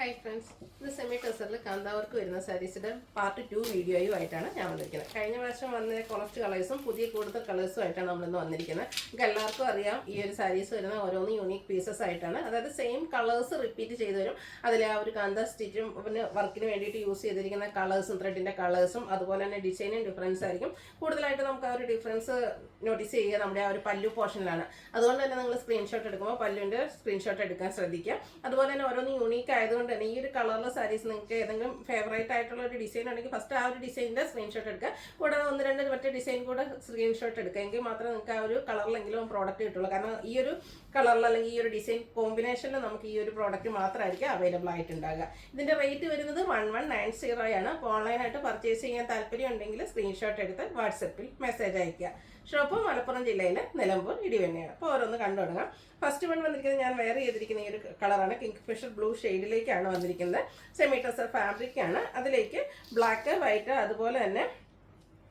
Hi friends, ഇത് semi ടെസറിൽ കാന്താവർക്ക് വരുന്ന സാരീസിൻ്റെ part 2 വീഡിയോയുമായിട്ടാണ് ഞാൻ വന്നിരിക്കുന്നത്. കഴിഞ്ഞ പ്രാവശ്യം വന്ന കുറച്ച് കളേഴ്സും പുതിയ കൂടുതൽ കളേഴ്സും ആയിട്ടാണ് നമ്മളിന്ന് വന്നിരിക്കുന്നത്. നമുക്ക് എല്ലാവർക്കും അറിയാം ഈ ഒരു സാരീസ് വരുന്ന ഓരോന്ന് യൂണീക്ക് പീസസ് ആയിട്ടാണ്, അതായത് സെയിം കളേഴ്സ് റിപ്പീറ്റ് ചെയ്ത് വരും. അതിലെ ആ ഒരു കാന്ത സ്റ്റിച്ചും പിന്നെ വർക്കിന് വേണ്ടിയിട്ട് യൂസ് ചെയ്തിരിക്കുന്ന കളേഴ്സും ത്രെഡിൻ്റെ കളേഴ്സും അതുപോലെ തന്നെ ഡിസൈനും ഡിഫറൻസ് ആയിരിക്കും. കൂടുതലായിട്ട് നമുക്ക് ആ ഒരു ഡിഫറൻസ് നോട്ടീസ് ചെയ്യുക നമ്മുടെ ആ ഒരു പല്ലു പോർഷനിലാണ്. അതുകൊണ്ട് തന്നെ നിങ്ങൾ സ്ക്രീൻഷോട്ട് എടുക്കുമ്പോൾ പല്ലുവിൻ്റെ സ്ക്രീൻഷോട്ട് എടുക്കാൻ ശ്രദ്ധിക്കുക. അതുപോലെ തന്നെ ഓരോന്ന് യൂണീക്ക് ആയതുകൊണ്ട് തന്നെ ഈ ഒരു കളറിലെ സാരീസ് നിങ്ങൾക്ക് ഏതെങ്കിലും ഫേവറേറ്റ് ആയിട്ടുള്ള ഒരു ഡിസൈൻ ഉണ്ടെങ്കിൽ ഫസ്റ്റ് ആ ഒരു ഡിസൈനിൻ്റെ സ്ക്രീൻഷോട്ട് എടുക്കുക. കൂടാതെ ഒന്ന് രണ്ട് മറ്റേ ഡിസൈൻ കൂടെ സ്ക്രീൻഷോട്ട് എടുക്കുക. എങ്കിൽ മാത്രമേ നിങ്ങൾക്ക് ആ ഒരു കളറിലെങ്കിലും പ്രോഡക്റ്റ് കിട്ടുള്ളൂ. കാരണം ഈ ഒരു കളറിൽ അല്ലെങ്കിൽ ഈ ഒരു ഡിസൈൻ കോമ്പിനേഷനിൽ നമുക്ക് ഈ ഒരു പ്രോഡക്റ്റ് മാത്രമായിരിക്കും അവൈലബിൾ ആയിട്ടുണ്ടാകുക. ഇതിൻ്റെ റേറ്റ് വരുന്നത് 1190 ആണ്. അപ്പോൾ ഓൺലൈനായിട്ട് പർച്ചേസ് ചെയ്യാൻ താല്പര്യം ഉണ്ടെങ്കിൽ സ്ക്രീൻഷോട്ട് എടുത്ത് വാട്സപ്പിൽ മെസ്സേജ് അയയ്ക്കുക. ഷോപ്പ് മലപ്പുറം ജില്ലയിലെ നിലമ്പൂർ ഇടിവെണ്ണയാണ്. അപ്പോൾ ഓരോന്ന് കണ്ടു തുടങ്ങാം. ഫസ്റ്റ് വൺ വന്നിരിക്കുന്നത് ഞാൻ വെയർ ചെയ്തിരിക്കുന്ന ഈ ഒരു കളറാണ്. കിങ് ഫിഷർ ബ്ലൂ ഷെയ്ഡിലേക്കാണ് വന്നിരിക്കുന്നത്. സെമി ടെസർ ഫാബ്രിക് ആണ്. അതിലേക്ക് ബ്ലാക്ക്, വൈറ്റ് അതുപോലെ തന്നെ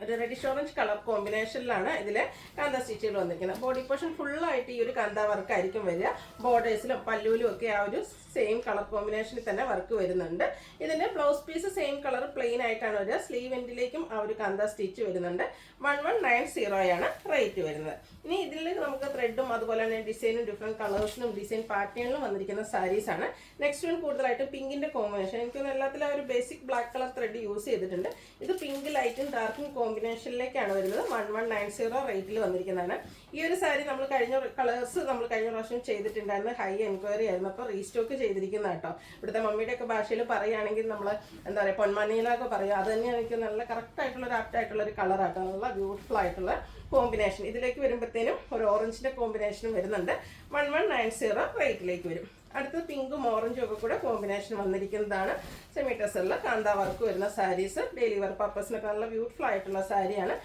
ഒരു റെഡിഷ് ഓറഞ്ച് കളർ കോമ്പിനേഷനിലാണ് ഇതിൽ കാന്ത സ്റ്റിച്ചുകൾ വന്നിരിക്കുന്നത്. ബോഡി പോർഷൻ ഫുള്ളായിട്ട് ഈ ഒരു കാന്ത വർക്ക് ആയിരിക്കും വരിക. ബോർഡേഴ്സിലും പല്ലൂലും ഒക്കെ ആ ഒരു സെയിം കളർ കോമ്പിനേഷനിൽ തന്നെ വർക്ക് വരുന്നുണ്ട്. ഇതിൻ്റെ blouse piece same colour plain ആയിട്ടാണ് വരിക. സ്ലീവ് എൻഡിലേക്കും ആ ഒരു കാന്ത സ്റ്റിച്ച് വരുന്നുണ്ട്. 1190 ആണ് റേറ്റ് വരുന്നത്. ഇനി ഇതിൽ നമുക്ക് ത്രെഡും അതുപോലെ തന്നെ ഡിസൈനും ഡിഫറെൻറ്റ് കളേഴ്സിനും ഡിസൈൻ പാറ്റേണിലും വന്നിരിക്കുന്ന സാരീസാണ്. നെക്സ്റ്റ് വൺ കൂടുതലായിട്ട് പിങ്കിൻ്റെ കോമ്പിനേഷൻ. എനിക്കൊന്ന് എല്ലാത്തിലും ആ ഒരു basic black colour thread use ചെയ്തിട്ടുണ്ട്. ഇത് പിങ്ക് ലൈറ്റും ഡാർക്കും കോമ്പിനേഷനിലേക്കാണ് വരുന്നത്. 1190 റേറ്റിൽ വന്നിരിക്കുന്നതാണ്. ഈ ഒരു സാരി നമ്മൾ കഴിഞ്ഞ കളേഴ്സ് നമ്മൾ കഴിഞ്ഞ പ്രാവശ്യം ചെയ്തിട്ടുണ്ടായിരുന്നു. ഹൈ എൻക്വയറി ആയിരുന്നു. അപ്പോൾ റീസ്റ്റോക്ക് ചെയ്തിരിക്കുന്ന കേട്ടോ. ഇവിടുത്തെ മമ്മിയുടെ ഒക്കെ ഭാഷയിൽ പറയുകയാണെങ്കിൽ നമ്മൾ എന്താ പറയുക പൊന്മണിയിലൊക്കെ പറയുക. അത് തന്നെ എനിക്ക് നല്ല കറക്റ്റ് ആയിട്ടുള്ള ഒരു ആപ്റ്റ് ആയിട്ടുള്ള ഒരു കളറാട്ടോ. നല്ല ബ്യൂട്ടിഫുൾ ആയിട്ടുള്ള കോമ്പിനേഷൻ. ഇതിലേക്ക് വരുമ്പോഴത്തേനും ഒരു ഓറഞ്ചിൻ്റെ കോമ്പിനേഷനും വരുന്നുണ്ട്. 1190 റേറ്റിലേക്ക് വരും. അടുത്തത് പിങ്കും ഓറഞ്ചും ഒക്കെ കൂടെ കോമ്പിനേഷൻ വന്നിരിക്കുന്നതാണ്. സെമി ടെസറിൽ കാന്ത വർക്ക് വരുന്ന സാരീസ്. ഡെയിലി വെയർ പർപ്പസിനൊക്കെ നല്ല ബ്യൂട്ടിഫുൾ ആയിട്ടുള്ള സാരിയാണ്.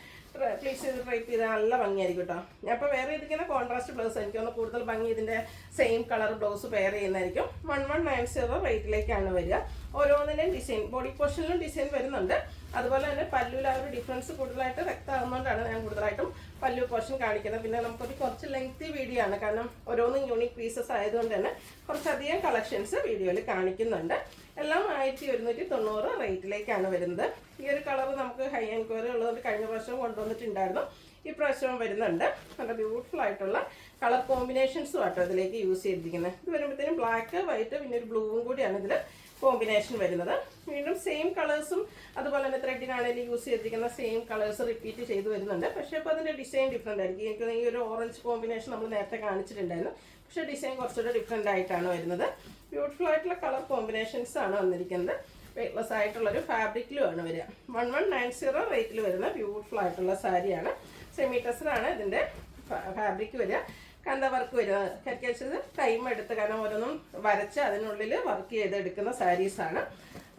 പ്ലീസ് ചെയ്ത് ട്രൈപ്പ് ചെയ്താൽ നല്ല ഭംഗിയായിരിക്കും കേട്ടോ. ഞാൻ ഇപ്പോൾ വെയർ ചെയ്തിരിക്കുന്ന കോൺട്രാസ്റ്റ് ബ്ലൗസ് എനിക്കൊന്ന് കൂടുതൽ ഭംഗി ഇതിൻ്റെ സെയിം കളർ ബ്ലൗസ് വെയർ ചെയ്യുന്നതായിരിക്കും. 1190 റേറ്റിലേക്കാണ് വരിക. ഓരോന്നിൻ്റെയും ഡിസൈൻ ബോഡി പോർഷനിലും ഡിസൈൻ വരുന്നുണ്ട്. അതുപോലെ തന്നെ പല്ലുവിൽ ആ ഒരു ഡിഫറൻസ് കൂടുതലായിട്ട് വ്യക്തമാകുന്നതുകൊണ്ടാണ് ഞാൻ കൂടുതലായിട്ടും പല്ലു പോർഷൻ കാണിക്കുന്നത്. പിന്നെ നമുക്കൊരു കുറച്ച് ലെങ്തി വീഡിയോ ആണ്, കാരണം ഓരോന്നും യൂണിക് പീസസ് ആയതുകൊണ്ട് തന്നെ കുറച്ചധികം കളക്ഷൻസ് വീഡിയോയിൽ കാണിക്കുന്നുണ്ട്. എല്ലാം 1190 റേറ്റിലേക്കാണ് വരുന്നത്. ഈ ഒരു കളർ നമുക്ക് ഹൈ എൻക്വയറി ഉള്ളതുകൊണ്ട് കഴിഞ്ഞ പ്രാവശ്യം കൊണ്ടുവന്നിട്ടുണ്ടായിരുന്നു. ഈ പ്രാവശ്യം വരുന്നുണ്ട്. നല്ല ബ്യൂട്ടിഫുൾ ആയിട്ടുള്ള കളർ കോമ്പിനേഷൻസും ആട്ടോ ഇതിലേക്ക് യൂസ് ചെയ്തിരിക്കുന്നത്. ഇത് വരുമ്പോഴത്തേനും ബ്ലാക്ക്, വൈറ്റ് പിന്നെ ഒരു ബ്ലൂവും കൂടിയാണ് ഇതിൽ കോമ്പിനേഷൻ വരുന്നത്. വീണ്ടും സെയിം കളേഴ്സും അതുപോലെ തന്നെ ത്രെഡിനാണെങ്കിലും യൂസ് ചെയ്തിരിക്കുന്ന സെയിം കളേഴ്സ് റിപ്പീറ്റ് ചെയ്ത് വരുന്നുണ്ട്. പക്ഷേ അപ്പോൾ അതിൻ്റെ ഡിസൈൻ ഡിഫറെൻ്റ് ആയിരിക്കും. എനിക്ക് ഈ ഒരു ഓറഞ്ച് കോമ്പിനേഷൻ നമ്മൾ നേരത്തെ കാണിച്ചിട്ടുണ്ടായിരുന്നു. പക്ഷേ ഡിസൈൻ കുറച്ചുകൂടെ ഡിഫറെൻ്റ് ആയിട്ടാണ് വരുന്നത്. ബ്യൂട്ടിഫുൾ ആയിട്ടുള്ള കളർ കോമ്പിനേഷൻസ് ആണ് വന്നിരിക്കുന്നത്. വെയ്റ്റ്ലെസ് ആയിട്ടുള്ളൊരു ഫാബ്രിക്കിലുമാണ് വരിക. 1190 റേറ്റിൽ വരുന്ന ബ്യൂട്ടിഫുൾ ആയിട്ടുള്ള സാരിയാണ്. സെമി ടെസറാണ് ഇതിൻ്റെ ഫാബ്രിക് വരിക. കാന്ത വർക്ക് വരുന്നത് കരക്കച്ചത് ടൈം എടുത്ത്, കാരണം ഓരോന്നും വരച്ച് അതിനുള്ളിൽ വർക്ക് ചെയ്തെടുക്കുന്ന സാരീസാണ്.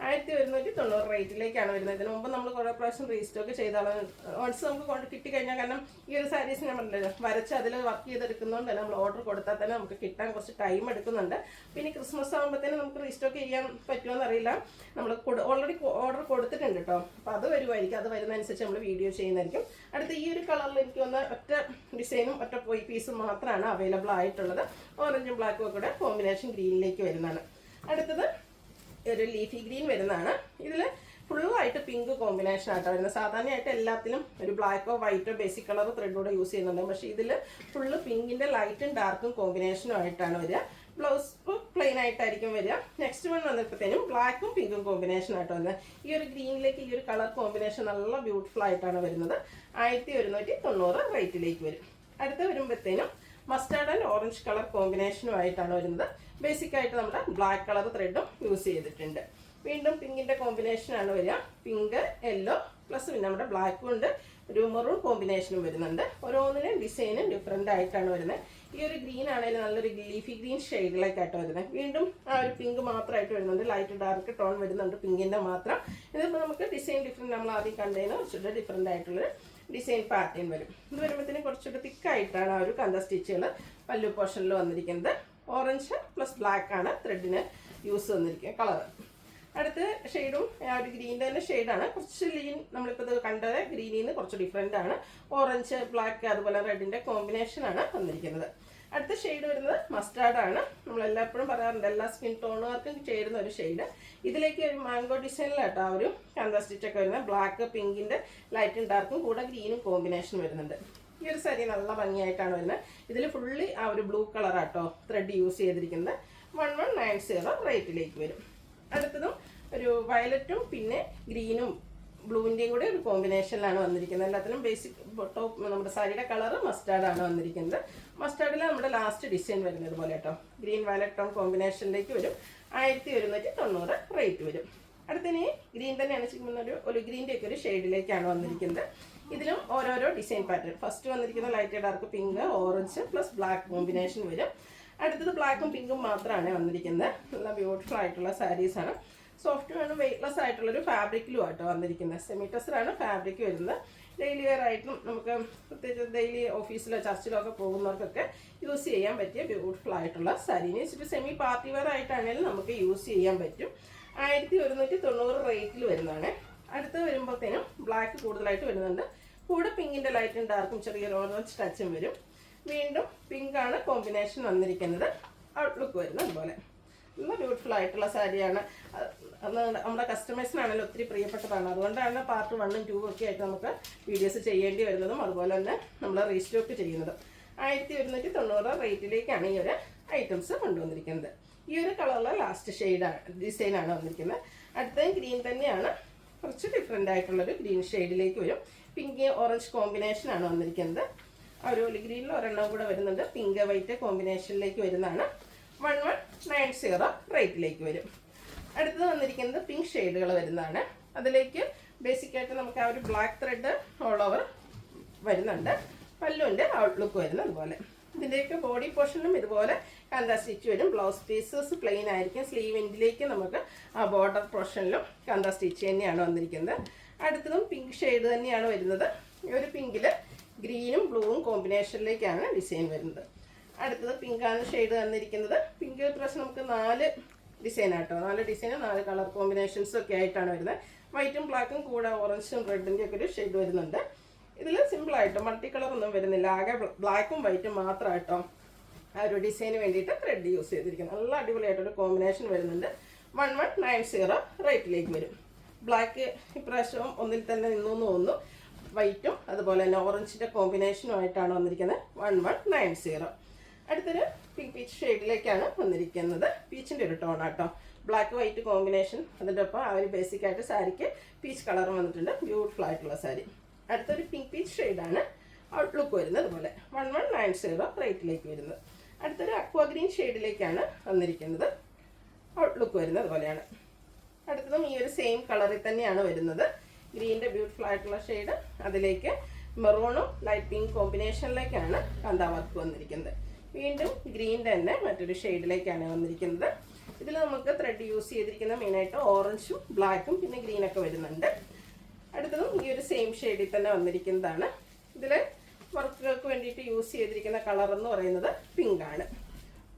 1190 റേറ്റിലേക്കാണ് വരുന്നത്. ഇതിന് മുമ്പ് നമ്മൾ കുറേ പ്രാവശ്യം റീസ്റ്റോക്ക് ചെയ്താണ്. വൺസ് നമുക്ക് കൊണ്ട് കിട്ടിക്കഴിഞ്ഞാൽ, കാരണം ഈ ഒരു സാരീസ് ഞാൻ പറഞ്ഞല്ലോ വരച്ച് അതിൽ വർക്ക് ചെയ്തെടുക്കുന്നതുകൊണ്ട് തന്നെ നമ്മൾ ഓർഡർ കൊടുത്താൽ തന്നെ നമുക്ക് കിട്ടാൻ കുറച്ച് ടൈം എടുക്കുന്നുണ്ട്. പിന്നെ ക്രിസ്മസ് ആകുമ്പോഴത്തേനും നമുക്ക് റീസ്റ്റോക്ക് ചെയ്യാൻ പറ്റുമോ അറിയില്ല. നമ്മൾ ഓൾറെഡി ഓർഡർ കൊടുത്തിട്ടുണ്ട് കേട്ടോ. അപ്പോൾ അത് വരുമായിരിക്കും. അത് വരുന്നതനുസരിച്ച് നമ്മൾ വീഡിയോ ചെയ്യുന്നതായിരിക്കും. അടുത്ത ഈ ഒരു കളറിൽ എനിക്ക് വന്ന ഒറ്റ ഡിസൈനും ഒറ്റ പീസും മാത്രമാണ് അവൈലബിൾ ആയിട്ടുള്ളത്. ഓറഞ്ചും ബ്ലാക്കും ഒക്കെ കോമ്പിനേഷൻ ഗ്രീനിലേക്ക് വരുന്നതാണ്. അടുത്തത് ഒരു ലീഫി ഗ്രീൻ വരുന്നതാണ്. ഇതിൽ ഫുള്ളായിട്ട് പിങ്ക് കോമ്പിനേഷൻ ആയിട്ടാണ് വരുന്നത്. സാധാരണയായിട്ട് എല്ലാത്തിലും ഒരു ബ്ലാക്കോ വൈറ്റോ ബേസിക് കളർ ത്രെഡോടെ യൂസ് ചെയ്യുന്നുണ്ട്. പക്ഷേ ഇതിൽ ഫുള്ള് പിങ്കിൻ്റെ ലൈറ്റും ഡാർക്കും കോമ്പിനേഷനും ആയിട്ടാണ് വരിക. ബ്ലൗസ് പ്ലെയിൻ ആയിട്ടായിരിക്കും വരിക. നെക്സ്റ്റ് വൺ വന്നപ്പോഴത്തേനും ബ്ലാക്കും പിങ്കും കോമ്പിനേഷൻ ആയിട്ട് വരുന്നത്. ഈ ഒരു ഗ്രീനിലേക്ക് ഈ ഒരു കളർ കോമ്പിനേഷൻ നല്ല ബ്യൂട്ടിഫുൾ ആയിട്ടാണ് വരുന്നത്. 1190 റേറ്റിലേക്ക് വരും. അടുത്ത് വരുമ്പോഴത്തേനും മസ്റ്റാർഡ് ആൻഡ് ഓറഞ്ച് കളർ കോമ്പിനേഷനുമായിട്ടാണ് വരുന്നത്. ബേസിക് ആയിട്ട് നമ്മുടെ ബ്ലാക്ക് കളർ ത്രെഡും യൂസ് ചെയ്തിട്ടുണ്ട്. വീണ്ടും പിങ്കിൻ്റെ കോമ്പിനേഷനാണ് വരിക. പിങ്ക്, യെല്ലോ പ്ലസ് പിന്നെ നമ്മുടെ ബ്ലാക്കും ഉണ്ട്. ഒരു മെറൂൺ കോമ്പിനേഷനും വരുന്നുണ്ട്. ഓരോന്നിനും ഡിസൈനും ഡിഫറെൻ്റ് ആയിട്ടാണ് വരുന്നത്. ഈ ഒരു ഗ്രീൻ ആണെങ്കിലും നല്ലൊരു ലീഫി ഗ്രീൻ ഷെയ്ഡിലേക്കായിട്ട് വരുന്നത്. വീണ്ടും ആ ഒരു പിങ്ക് മാത്രമായിട്ട് വരുന്നുണ്ട്. ലൈറ്റ് ഡാർക്ക് ടോൺ വരുന്നുണ്ട് പിങ്കിൻ്റെ മാത്രം. ഇതിപ്പോൾ നമുക്ക് ഡിസൈൻ ഡിഫറെൻറ്റ് നമ്മൾ ആദ്യം കണ്ടതിന് കുറച്ചുകൂടെ ഡിഫറെൻ്റ് ആയിട്ടുള്ളൊരു ഡിസൈൻ പാറ്റേൺ വരും. ഇത് വരുമ്പോഴത്തേനും കുറച്ചുകൂടെ തിക്കായിട്ടാണ് ആ ഒരു കാന്ത സ്റ്റിച്ചുകൾ പല്ലു പോർഷനിൽ വന്നിരിക്കുന്നത്. ഓറഞ്ച് പ്ലസ് ബ്ലാക്ക് ആണ് ത്രെഡിന് യൂസ് വന്നിരിക്കുന്നത് കളർ. അടുത്ത ഷെയ്ഡും ആ ഒരു ഗ്രീൻ്റെ തന്നെ ഷെയ്ഡാണ്. കുറച്ച് ലീൻ നമ്മളിപ്പോൾ ഇത് കണ്ടത് ഗ്രീനിൽ നിന്ന് കുറച്ച് ഡിഫറെൻ്റ് ആണ്. ഓറഞ്ച്, ബ്ലാക്ക് അതുപോലെ റെഡിൻ്റെ കോമ്പിനേഷനാണ് വന്നിരിക്കുന്നത്. അടുത്ത ഷെയ്ഡ് വരുന്നത് മസ്റ്റാർഡാണ്. നമ്മളെല്ലായ്പ്പോഴും പറയാറുണ്ട് എല്ലാ സ്കിൻ ടോണുകാർക്കും ചേരുന്ന ഒരു ഷെയ്ഡ്. ഇതിലേക്ക് ഒരു മാംഗോ ഡിസൈനിലാട്ടോ ആ ഒരു കാന്താ സ്റ്റിച്ചൊക്കെ വരുന്നത്. ബ്ലാക്ക്, പിങ്കിൻ്റെ ലൈറ്റും ഡാർക്കും കൂടെ ഗ്രീനും കോമ്പിനേഷൻ വരുന്നുണ്ട്. ഈ ഒരു സാരി നല്ല ഭംഗിയായിട്ടാണ് വരുന്നത്. ഇതിൽ ഫുള്ളി ആ ഒരു ബ്ലൂ കളറാട്ടോ ത്രെഡ് യൂസ് ചെയ്തിരിക്കുന്നത്. 1190 റേറ്റിലേക്ക് വരും. അടുത്തതും ഒരു വയലറ്റും പിന്നെ ഗ്രീനും ബ്ലൂവിൻ്റെയും കൂടെ ഒരു കോമ്പിനേഷനിലാണ് വന്നിരിക്കുന്നത്. എല്ലാത്തിനും ബേസിക് ടോപ്പ് നമ്മുടെ സാരിയുടെ കളറ് മസ്റ്റാർഡാണ് വന്നിരിക്കുന്നത്. മസ്റ്റാർഡിൽ നമ്മുടെ ലാസ്റ്റ് ഡിസൈൻ വരുന്നത് പോലെ കേട്ടോ ഗ്രീൻ വയലറ്റ് ടോൺ കോമ്പിനേഷനിലേക്ക് വരും. 1190 റേറ്റ് വരും. അടുത്തതിന് ഗ്രീൻ തന്നെയാണ് ചെയ്യുന്ന ഒരു ഗ്രീൻ്റെ ഒക്കെ ഒരു ഷെയ്ഡിലേക്കാണ് വന്നിരിക്കുന്നത്. ഇതിലും ഓരോരോ ഡിസൈൻ പാറ്റേൺ. ഫസ്റ്റ് വന്നിരിക്കുന്ന light dark pink, orange plus black combination വരും. അടുത്തത് ബ്ലാക്കും പിങ്കും മാത്രമാണ് വന്നിരിക്കുന്നത്. നല്ല ബ്യൂട്ടിഫുൾ ആയിട്ടുള്ള സാരീസാണ്. സോഫ്റ്റ് വേണം, വെയ്റ്റ്ലെസ് ആയിട്ടുള്ളൊരു ഫാബ്രിക്കിലും ആട്ടോ വന്നിരിക്കുന്നത്. സെമി ടെസ്റ്ററാണ് ഫാബ്രിക് വരുന്നത്. ഡെയിലി വെയർ ആയിട്ടും നമുക്ക് പ്രത്യേകിച്ച് ഡെയിലി ഓഫീസിലോ ചർച്ചിലോ ഒക്കെ പോകുന്നവർക്കൊക്കെ യൂസ് ചെയ്യാൻ പറ്റിയ ബ്യൂട്ടിഫുൾ ആയിട്ടുള്ള സാരി. ഇനി സെമി പാർട്ടി വെയർ ആയിട്ടാണെങ്കിലും നമുക്ക് യൂസ് ചെയ്യാൻ പറ്റും. 1190 റേറ്റിൽ വരുന്നതാണ്. അടുത്ത് വരുമ്പോഴത്തേനും ബ്ലാക്ക് കൂടുതലായിട്ട് വരുന്നുണ്ട്. കൂടെ പിങ്കിൻ്റെ ലൈറ്റും ഡാർക്കും ചെറിയൊരു ഓറഞ്ച് ടച്ചും വരും. വീണ്ടും പിങ്കാണ് കോമ്പിനേഷൻ വന്നിരിക്കുന്നത്. ഔട്ട്ലുക്ക് വരുന്നത് അതുപോലെ നല്ല ബ്യൂട്ടിഫുൾ ആയിട്ടുള്ള സാരിയാണ്. നമ്മുടെ കസ്റ്റമേഴ്സിനാണെങ്കിലും ഒത്തിരി പ്രിയപ്പെട്ടതാണ്. അതുകൊണ്ടാണ് പാർട്ട് 1ഉം 2ഉം ഒക്കെ ആയിട്ട് നമുക്ക് വീഡിയോസ് ചെയ്യേണ്ടി വരുന്നതും അതുപോലെ തന്നെ നമ്മൾ റീസ്റ്റോക്ക് ചെയ്യുന്നതും. 1190 റേറ്റിലേക്കാണ് ഈ ഒരു ഐറ്റംസ് കൊണ്ടുവന്നിരിക്കുന്നത്. ഈ ഒരു കളറിലെ ലാസ്റ്റ് ഡിസൈനാണ് വന്നിരിക്കുന്നത്. അടുത്തത് ഗ്രീൻ തന്നെയാണ്, കുറച്ച് ഡിഫറെൻ്റ് ആയിട്ടുള്ളൊരു ഗ്രീൻ ഷെയ്ഡിലേക്ക് വരും. പിങ്ക് ഓറഞ്ച് കോമ്പിനേഷനാണ് വന്നിരിക്കുന്നത്. ആ ഒരു ഗ്രീനിൽ ഒരെണ്ണം കൂടെ വരുന്നുണ്ട്. പിങ്ക് വൈറ്റ് കോമ്പിനേഷനിലേക്ക് വരുന്നതാണ്. 1190 റേറ്റിലേക്ക് വരും. അടുത്തത് വന്നിരിക്കുന്നത് പിങ്ക് ഷെയ്ഡുകൾ വരുന്നതാണ്. അതിലേക്ക് ബേസിക്കായിട്ട് നമുക്ക് ആ ഒരു ബ്ലാക്ക് ത്രെഡ് ഓൾ ഓവർ വരുന്നുണ്ട്. പല്ലുവിൻ്റെ ഔട്ട്ലുക്ക് വരുന്നത് അതുപോലെ. ഇതിൻ്റെയൊക്കെ ബോഡി പോർഷനിലും ഇതുപോലെ കാന്താ സ്റ്റിച്ച് വരും. ബ്ലൗസ് പീസസ് പ്ലെയിൻ ആയിരിക്കും. സ്ലീവ് എൻഡിലേക്ക് നമുക്ക് ആ ബോർഡർ പോർഷനിലും കാന്താ സ്റ്റിച്ച് തന്നെയാണ് വന്നിരിക്കുന്നത്. അടുത്തതും പിങ്ക് ഷെയ്ഡ് തന്നെയാണ് വരുന്നത്. ഈ ഒരു പിങ്കിൽ ഗ്രീനും ബ്ലൂവും കോമ്പിനേഷനിലേക്കാണ് ഡിസൈൻ വരുന്നത്. അടുത്തത് പിങ്കാണ് ഷെയ്ഡ് വന്നിരിക്കുന്നത്. പിങ്ക് പ്രശ്നം നമുക്ക് 4 ഡിസൈനാട്ടോ, 4 ഡിസൈനും 4 കളർ കോമ്പിനേഷൻസും ഒക്കെ ആയിട്ടാണ് വരുന്നത്. വൈറ്റും ബ്ലാക്കും കൂടെ ഓറഞ്ചും റെഡിൻ്റെ ഒക്കെ ഒരു ഷെയ്ഡ് വരുന്നുണ്ട്. ഇതിൽ സിമ്പിളായിട്ടോ മൾട്ടി കളർ ഒന്നും വരുന്നില്ല. ആകെ ബ്ലാക്കും വൈറ്റും മാത്രമായിട്ടോ ആ ഒരു ഡിസൈന് വേണ്ടിയിട്ട് ത്രെഡ് യൂസ് ചെയ്തിരിക്കുന്നത്. നല്ല അടിപൊളിയായിട്ടൊരു കോമ്പിനേഷൻ വരുന്നുണ്ട്. 1190 റേറ്റിലേക്ക് വരും. ബ്ലാക്ക് ഇപ്രാവശ്യവും ഒന്നിൽ തന്നെ നിന്നു തോന്നുന്നു. വൈറ്റും അതുപോലെ തന്നെ ഓറഞ്ചിൻ്റെ കോമ്പിനേഷനുമായിട്ടാണ് വന്നിരിക്കുന്നത്. 1190. അടുത്തൊരു പിങ്ക് പീച്ച് ഷെയ്ഡിലേക്കാണ് വന്നിരിക്കുന്നത്. പീച്ചിൻ്റെ ഒരു ടോണാട്ടോ. Black white combination. അതിൻ്റെ ഒപ്പം ആ ഒരു ബേസിക്കായിട്ട് സാരിക്ക് പീച്ച് കളർ വന്നിട്ടുണ്ട്. ബ്യൂട്ടിഫുൾ ആയിട്ടുള്ള സാരി. അടുത്തൊരു പിങ്ക് പീച്ച് ഷെയ്ഡാണ്. ഔട്ട്ലുക്ക് വരുന്നത് അതുപോലെ. 1190 റേറ്റിലേക്ക് വരുന്നത്. അടുത്തൊരു അക്വാ ഗ്രീൻ ഷെയ്ഡിലേക്കാണ് വന്നിരിക്കുന്നത്. ഔട്ട്ലുക്ക് വരുന്നത് അതുപോലെയാണ്. അടുത്തതും ഈ ഒരു സെയിം കളറിൽ തന്നെയാണ് വരുന്നത്. ഗ്രീൻ്റെ ബ്യൂട്ടിഫുൾ ആയിട്ടുള്ള ഷെയ്ഡ്, അതിലേക്ക് മെറൂണും ലൈറ്റ് പിങ്ക് കോമ്പിനേഷനിലേക്കാണ് കാന്താ വർക്ക് വന്നിരിക്കുന്നത്. വീണ്ടും ഗ്രീൻ തന്നെ മറ്റൊരു ഷെയ്ഡിലേക്കാണ് വന്നിരിക്കുന്നത്. ഇതിൽ നമുക്ക് ത്രെഡ് യൂസ് ചെയ്തിരിക്കുന്ന മെയിനായിട്ട് ഓറഞ്ചും ബ്ലാക്കും പിന്നെ ഗ്രീനൊക്കെ വരുന്നുണ്ട്. അടുത്തതും ഈ ഒരു സെയിം ഷെയ്ഡിൽ തന്നെ വന്നിരിക്കുന്നതാണ്. ഇതിൽ വർക്കുകൾക്ക് വേണ്ടിയിട്ട് യൂസ് ചെയ്തിരിക്കുന്ന കളർ എന്ന് പറയുന്നത് പിങ്കാണ്.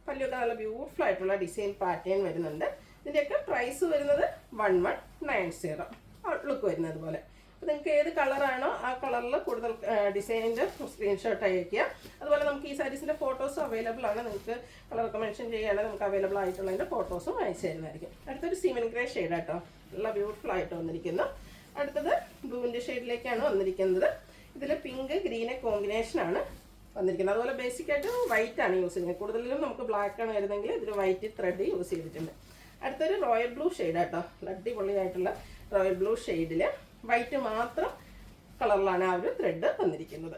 പല്ലൊക്കെ നല്ല ബ്യൂട്ടിഫുൾ ആയിട്ടുള്ള ഡിസൈൻ പാറ്റേൺ വരുന്നുണ്ട്. ഇതിൻ്റെയൊക്കെ പ്രൈസ് വരുന്നത് 1190. ഔട്ട്ലുക്ക് വരുന്നത് പോലെ. അപ്പോൾ നിങ്ങൾക്ക് ഏത് കളറാണോ ആ കളറിൽ കൂടുതൽ ഡിസൈനിൻ്റെ സ്ക്രീൻഷോട്ട് അയക്കുക. അതുപോലെ നമുക്ക് ഈ സാരീസിൻ്റെ ഫോട്ടോസും അവൈലബിൾ ആണ്. നിങ്ങൾക്ക് കളറൊക്കെ മെൻഷൻ ചെയ്യുകയാണെങ്കിൽ നമുക്ക് അവൈലബിൾ ആയിട്ടുള്ളതിൻ്റെ ഫോട്ടോസും അയച്ചു തരുന്നതായിരിക്കും. അടുത്തൊരു സിമൻ ഗ്രേ ഷെയ്ഡാട്ടോ, നല്ല ബ്യൂട്ടിഫുൾ ആയിട്ട് വന്നിരിക്കുന്നു. അടുത്തത് ബ്ലൂവിൻ്റെ ഷെയ്ഡിലേക്കാണ് വന്നിരിക്കുന്നത്. ഇതിൽ പിങ്ക് ഗ്രീന് കോമ്പിനേഷനാണ് വന്നിരിക്കുന്നത്. അതുപോലെ ബേസിക്കായിട്ട് വൈറ്റ് ആണ് യൂസ് ചെയ്യുന്നത്. കൂടുതലും നമുക്ക് ബ്ലാക്ക് ആണ് വരുന്നതെങ്കിൽ ഇതിൽ വൈറ്റ് ത്രെഡ് യൂസ് ചെയ്തിട്ടുണ്ട്. അടുത്തൊരു റോയൽ ബ്ലൂ ഷെയ്ഡാട്ടോ, അടിപൊളിയായിട്ടുള്ള റോയൽ ബ്ലൂ ഷെയ്ഡിൽ വൈറ്റ് മാത്രം കളറിലാണ് ആ ഒരു ത്രെഡ് വന്നിരിക്കുന്നത്.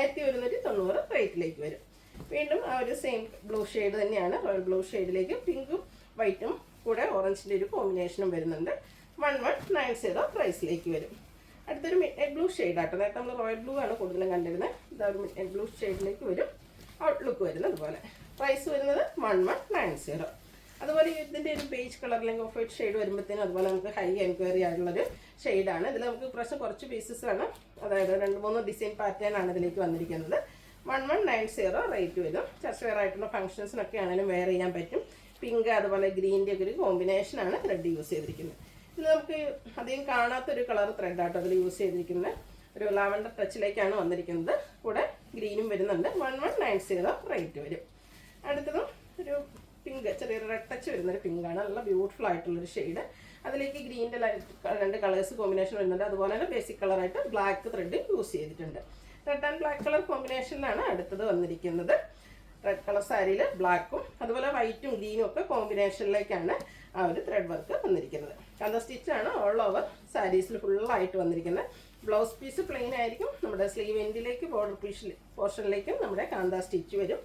1190 റേറ്റിലേക്ക് വരും. വീണ്ടും ആ ഒരു സെയിം ബ്ലൂ ഷെയ്ഡ് തന്നെയാണ്. റോയൽ ബ്ലൂ ഷെയ്ഡിലേക്ക് പിങ്കും വൈറ്റും കൂടെ ഓറഞ്ചിൻ്റെ ഒരു കോമ്പിനേഷനും വരുന്നുണ്ട്. 1190 പ്രൈസിലേക്ക് വരും. അടുത്തൊരു മിഡ് നൈറ്റ് ബ്ലൂ ഷെയ്ഡാട്ടോ. നേരത്തെ നമ്മൾ റോയൽ ബ്ലൂ ആണ് കൂടുതലും കണ്ടിരുന്നത്. ഇതൊരു മിഡ് നൈറ്റ് ബ്ലൂ ഷെയ്ഡിലേക്ക് വരും. ഔട്ട്ലുക്ക് വരുന്നത് അതുപോലെ. പ്രൈസ് വരുന്നത് 1190. അതുപോലെ ഇതിൻ്റെ ഒരു ബേജ് കളർ അല്ലെങ്കിൽ ഓഫ് വൈറ്റ് ഷെയ്ഡ് വരുമ്പോഴത്തേനും അതുപോലെ നമുക്ക് ഹൈ എൻക്വയറി ആയിട്ടുള്ളൊരു ഷെയ്ഡാണ്. ഇതിൽ നമുക്ക് കുറച്ച് പീസസ് വേണം. അതായത് 2-3 ഡിസൈൻ പാറ്റേൺ ആണ് ഇതിലേക്ക് വന്നിരിക്കുന്നത്. 1190 റേറ്റ് വരും. ചർച്ച വെയർ ആയിട്ടുള്ള ഫംഗ്ഷൻസിനൊക്കെ ആണെങ്കിലും വെയർ ചെയ്യാൻ പറ്റും. പിങ്ക് അതുപോലെ ഗ്രീൻ്റെ ഒക്കെ ഒരു കോമ്പിനേഷനാണ് ത്രെഡ് യൂസ് ചെയ്തിരിക്കുന്നത്. ഇതിൽ നമുക്ക് അധികം കാണാത്തൊരു കളർ ത്രെഡാട്ടോ അതിൽ യൂസ് ചെയ്തിരിക്കുന്നത്. ഒരു ലാവൻഡർ ടച്ചിലേക്കാണ് വന്നിരിക്കുന്നത്. കൂടെ ഗ്രീനും വരുന്നുണ്ട്. 1190 റേറ്റ് വരും. അടുത്തതും ഒരു പിങ്ക്, ചെറിയൊരു റെഡ് ടച്ച് വരുന്നൊരു പിങ്കാണ്. നല്ല ബ്യൂട്ടിഫുൾ ആയിട്ടുള്ളൊരു ഷെയ്ഡ്. അതിലേക്ക് ഗ്രീനിൻ്റെ 2 കളേഴ്സ് കോമ്പിനേഷൻ വരുന്നുണ്ട്. അതുപോലെ തന്നെ ബേസിക് കളറായിട്ട് ബ്ലാക്ക് ത്രെഡ് യൂസ് ചെയ്തിട്ടുണ്ട്. റെഡ് ആൻഡ് ബ്ലാക്ക് കളർ കോമ്പിനേഷനിലാണ് അടുത്തത് വന്നിരിക്കുന്നത്. റെഡ് കളർ സാരിയിൽ ബ്ലാക്കും അതുപോലെ വൈറ്റും ഗ്രീനും ഒക്കെ കോമ്പിനേഷനിലേക്കാണ് ആ ഒരു ത്രെഡ് വർക്ക് വന്നിരിക്കുന്നത്. കാന്ത സ്റ്റിച്ചാണ് ഓൾ ഓവർ സാരീസിൽ ഫുള്ളായിട്ട് വന്നിരിക്കുന്നത്. ബ്ലൗസ് പീസ് പ്ലെയിൻ ആയിരിക്കും. നമ്മുടെ സ്ലീവ് എൻഡിലേക്ക് ബോർഡർ പീസ് പോർഷനിലേക്കും നമ്മുടെ കാന്ത സ്റ്റിച്ച് വരും.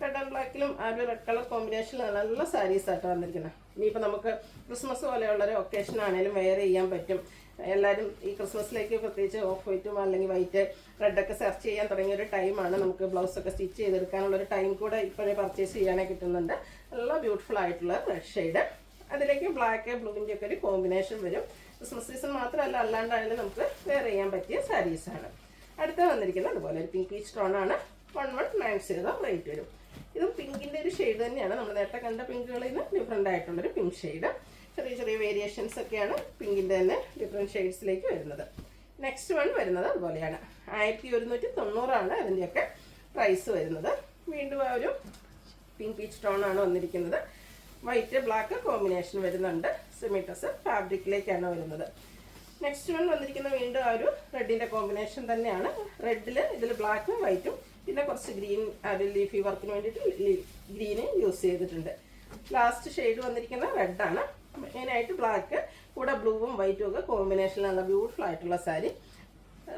റെഡ് ആൻഡ് ബ്ലാക്കിലും ആ ഒരു റെഡ് കളർ കോമ്പിനേഷനിൽ നല്ല സാരീസ് ആയിട്ട് വന്നിരിക്കുന്നത്. ഇനിയിപ്പോൾ നമുക്ക് ക്രിസ്മസ് പോലെയുള്ളൊരു ഒക്കേഷൻ ആണെങ്കിലും വെയർ ചെയ്യാൻ പറ്റും. എല്ലാവരും ഈ ക്രിസ്മസിലേക്ക് പ്രത്യേകിച്ച് ഓഫ് വൈറ്റും അല്ലെങ്കിൽ വൈറ്റ് റെഡൊക്കെ സെർച്ച് ചെയ്യാൻ തുടങ്ങിയൊരു ടൈമാണ്. നമുക്ക് ബ്ലൗസൊക്കെ സ്റ്റിച്ച് ചെയ്തെടുക്കാനുള്ളൊരു ടൈം കൂടെ ഇപ്പോഴേ പർച്ചേസ് ചെയ്യാനേ കിട്ടുന്നുണ്ട്. നല്ല ബ്യൂട്ടിഫുൾ ആയിട്ടുള്ള റെഡ് ഷെയ്ഡ്. അതിലേക്ക് ബ്ലാക്ക് ബ്ലൂവിൻ്റെ ഒക്കെ ഒരു കോമ്പിനേഷൻ വരും. ക്രിസ്മസ് സീസൺ മാത്രമല്ല, അല്ലാണ്ടായാലും നമുക്ക് വെയർ ചെയ്യാൻ പറ്റിയ സാരീസാണ്. അടുത്ത വന്നിരിക്കുന്നത് അതുപോലെ ഒരു പിങ്ക് പീച്ച് ടോണാണ്. 1190 റേറ്റ് വരും. ഇതും പിങ്കിൻ്റെ ഒരു ഷെയ്ഡ് തന്നെയാണ്. നമ്മൾ നേരത്തെ കണ്ട പിങ്കുകളിൽ നിന്ന് ഡിഫറെൻ്റ് ആയിട്ടുള്ളൊരു പിങ്ക് ഷെയ്ഡ്. ചെറിയ ചെറിയ വേരിയേഷൻസ് ഒക്കെയാണ് പിങ്കിൻ്റെ തന്നെ ഡിഫറെൻറ്റ് ഷെയ്ഡ്സിലേക്ക് വരുന്നത്. നെക്സ്റ്റ് വൺ വരുന്നത് അതുപോലെയാണ്. 1190 അതിൻ്റെയൊക്കെ പ്രൈസ് വരുന്നത്. വീണ്ടും ആ ഒരു പിങ്ക് പീച്ച് ടോണാണ് വന്നിരിക്കുന്നത്. വൈറ്റ് ബ്ലാക്ക് കോമ്പിനേഷൻ വരുന്നുണ്ട്. സെമിട്ടസ് ഫാബ്രിക്കിലേക്കാണ് വരുന്നത്. നെക്സ്റ്റ് വൺ വന്നിരിക്കുന്ന വീണ്ടും ആ ഒരു റെഡിൻ്റെ കോമ്പിനേഷൻ തന്നെയാണ്. റെഡിൽ ഇതിൽ ബ്ലാക്കും വൈറ്റും പിന്നെ കുറച്ച് ഗ്രീൻ ഒരു ലീഫി വർക്കിന് വേണ്ടിയിട്ട് ഗ്രീന് യൂസ് ചെയ്തിട്ടുണ്ട്. ലാസ്റ്റ് ഷെയ്ഡ് വന്നിരിക്കുന്ന റെഡാണ്. മെയിനായിട്ട് ബ്ലാക്ക് കൂടെ ബ്ലൂവും വൈറ്റും ഒക്കെ കോമ്പിനേഷനിൽ നല്ല ബ്യൂട്ടിഫുൾ ആയിട്ടുള്ള സാരി.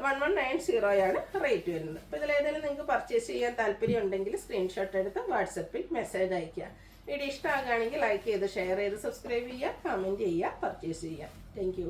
1190 റേറ്റ് വരുന്നത്. അപ്പോൾ ഇതിലേതെങ്കിലും നിങ്ങൾക്ക് പർച്ചേസ് ചെയ്യാൻ താല്പര്യം ഉണ്ടെങ്കിൽ സ്ക്രീൻഷോട്ട് എടുത്ത് വാട്സപ്പിൽ മെസ്സേജ് അയയ്ക്കുക. വീഡിയോ ഇഷ്ടമാകുകയാണെങ്കിൽ ലൈക്ക് ചെയ്ത് ഷെയർ ചെയ്ത് സബ്സ്ക്രൈബ് ചെയ്യുക, കമൻറ്റ് ചെയ്യുക, പർച്ചേസ് ചെയ്യുക. താങ്ക്